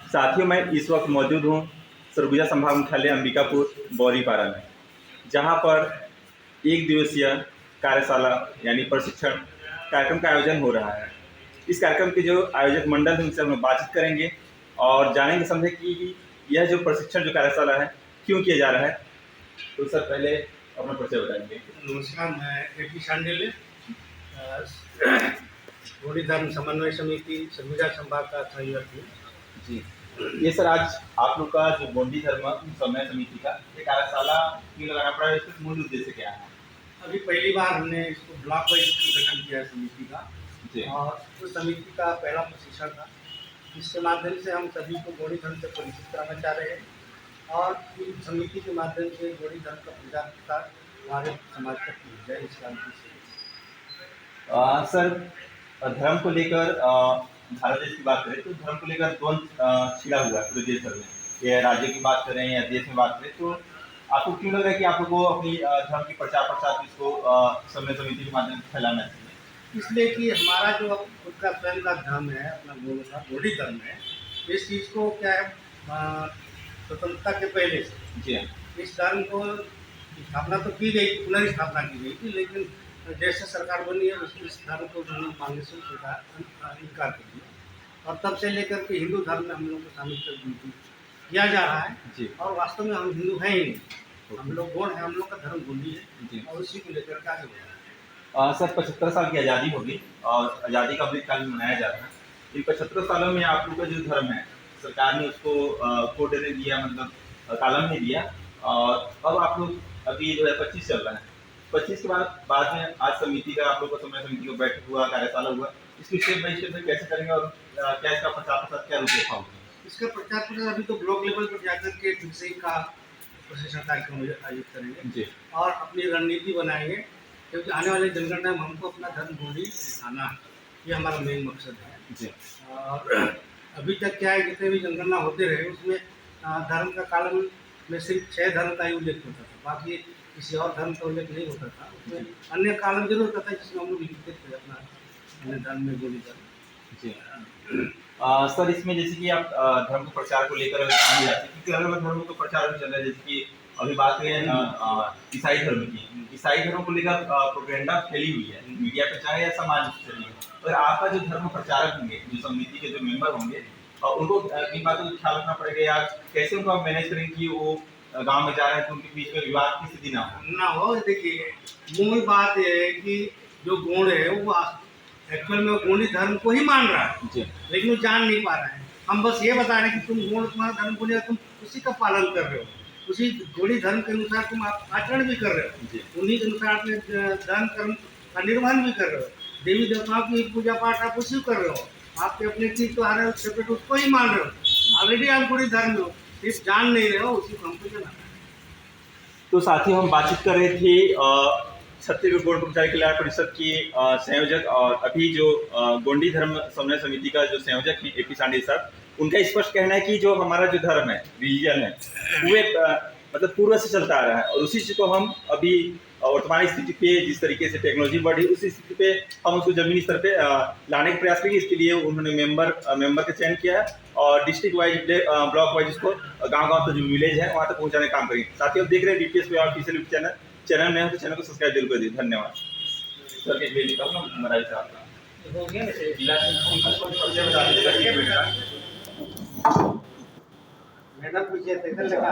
साथियों, मैं इस वक्त मौजूद हूँ सरगुजा संभाग मुख्यालय अंबिकापुर बौरीपारा में, जहाँ पर एक दिवसीय कार्यशाला यानी प्रशिक्षण कार्यक्रम का आयोजन हो रहा है। इस कार्यक्रम के जो आयोजक मंडल है उनसे हम बातचीत करेंगे और जानेंगे समझे कि यह जो प्रशिक्षण जो कार्यशाला है क्यों किया जा रहा है। तो सर पहले अपना परिचय बताएंगे। नमस्कार, मैं ए.पी. शांडिल्य, गौड़ी धर्म समन्वय समिति सरगुजा संभाग का संयोजक हूँ। जी, ये सर आज आप लोग का जो गोंडी धर्म समन्वय समिति का ये कार्यशाला क्यों लगाना पड़ा, इसका मूल उद्देश्य क्या है? अभी पहली बार हमने इसको ब्लॉक वाइज गठन किया है समिति का, और उस समिति का पहला प्रशिक्षण था। इसके माध्यम से हम सभी को गौड़ी धर्म से परिचित कराना चाह रहे हैं और इस समिति के माध्यम से गौड़ी धर्म का प्रचार प्रसार हमारे समाज तक पहुँच जाए, इसका उद्देश्य है। सर धर्म को लेकर भारत देश की बात करें तो धर्म को लेकर द्वंद्व छिड़ा हुआ है पूरे देश भर में। ये राज्य की बात करें या देश में बात करें, तो आपको क्यों लग रहा है कि आप लोग को अपनी धर्म की प्रचार प्रसार इसको समन्वय समिति के माध्यम से फैलाना चाहिए? इसलिए कि हमारा जो खुद का स्वयं का धर्म है, अपना गौड़ी धर्म है, इस चीज़ को क्या है स्वतंत्रता के पहले से जी इस धर्म को स्थापना तो की गई, पुनर्स्थापना की गई थी, लेकिन जैसे सरकार बनी है उसमें इस धर्म को मानने से इनकार कर दिया, और तब से लेकर के हिंदू धर्म में हम लोग को शामिल कर किया जा रहा है जी। और वास्तव में हम हिंदू हैं ही नहीं, हम लोग गौड़ हैं, हम लोग का धर्म गोंडी है जी। और उसी को लेकर के आगे बढ़ रहा है। सर 75 साल की आज़ादी होगी और आज़ादी का अमृतकाल मनाया जा रहा है। इन 75 सालों में आप लोग का जो धर्म है सरकार ने उसको कोड दे दिया, मतलब कालम नहीं दिया, और अब आप लोग अभी 2025 चल रहा है। 25 के बाद में आज समिति का आप लोग का समय समिति को बैठक हुआ, कार्यशाला हुआ, इसको स्टेप बाई स्टेप कैसे करेंगे और क्या इसका प्रचार प्रसार क्या रूपरेखा होगी? इसका प्रचार प्रसार अभी तो ब्लॉक लेवल पर जाकर के फिक्सिंग का प्रशिक्षण कार्यक्रम आयोजित करेंगे जी। और अपनी रणनीति बनाएंगे, क्योंकि आने वाले जनगणना में हमको अपना धर्म गोंडी दिखाना है, ये हमारा मेन मकसद है। जी। और अभी तक क्या है, जितने भी जनगणना होते रहे उसमें धर्म का कालम में सिर्फ 6 धर्म का ही उल्लेख होता था, बाकी किसी और धर्म का उल्लेख नहीं होता था। उसमें अन्य कालम जरूर होता था जिसमें हम लोग लिखते थे अपना अन्य धर्म में गोंडी धर्म। जी। सर इसमें जैसे कि आप धर्म के प्रचार को लेकर आगे जाते हैं, क्योंकि अलग अलग धर्मों का प्रचार भी चल रहा है। जैसे कि अभी बात करें ईसाई धर्म की, ईसाई धर्म को लेकर प्रोपेगेंडा फैली हुई है मीडिया पे, चाहे या समाज से। और आपका जो धर्म प्रचारक होंगे, जो समिति के जो मेंबर होंगे, उनको इन बातों का ख्याल रखना पड़ेगा, या कैसे उनको आप मैनेज करेंगे कि वो गांव में जा रहे हैं तो उनके बीच में विवाद की स्थिति ना हो। देखिए, मूल बात यह है कि जो गौड़ है वो एक्चुअल में गौड़ी धर्म को ही मान रहा है, लेकिन वो जान नहीं पा रहा है। हम बस ये बता रहे हैं कि तुम गौड़, तुम्हारा धर्म गौड़ी है, तुम उसी का पालन कर रहे हो, उसी गौड़ी धर्म के अनुसार तुम आप आचरण भी कर रहे हो, उन्हीं के अनुसार अपने धर्म कर्म का निर्वहन भी कर रहे हो, देवी देवताओं की पूजा पाठ आप उसी कर रहे हो, आपके अपने चीज तो आ रहे हो सेपरेट उसको ही मान रहे हो। ऑलरेडी आप गौड़ी धर्म में हो, सिर्फ जान नहीं रहे हो, उसी को हमको जाना है। तो साथ ही हम बातचीत कर रहे थे छत्तीसगढ़ गौड़ कर्मचारी कल्याण परिषद की संयोजक और अभी जो गोंडी धर्म समन्वय समिति का जो संयोजक है ए.पी. शांडिल्य साहब, उनका स्पष्ट कहना है कि जो हमारा जो धर्म है, रिलीजन है, वो मतलब पूर्व से चलता आ रहा है, और उसी चीज़ को हम अभी वर्तमान स्थिति पे जिस तरीके से टेक्नोलॉजी बढ़ी उसी स्थिति पे हम उसको जमीनी स्तर पे लाने का प्रयास करेंगे। इसके लिए उन्होंने मेंबर का चयन किया है और डिस्ट्रिक्ट वाइज ब्लॉक वाइज इसको गाँव तक जो विलेज है वहाँ तक पहुँचाने का काम करेंगे। साथ ही आप देख रहे हैं DPS पे ऑफिशियल चैनल में है, तो चैनल को सब्सक्राइब जरूर कर दीजिए। धन्यवाद सर। मैडम पीछे लगा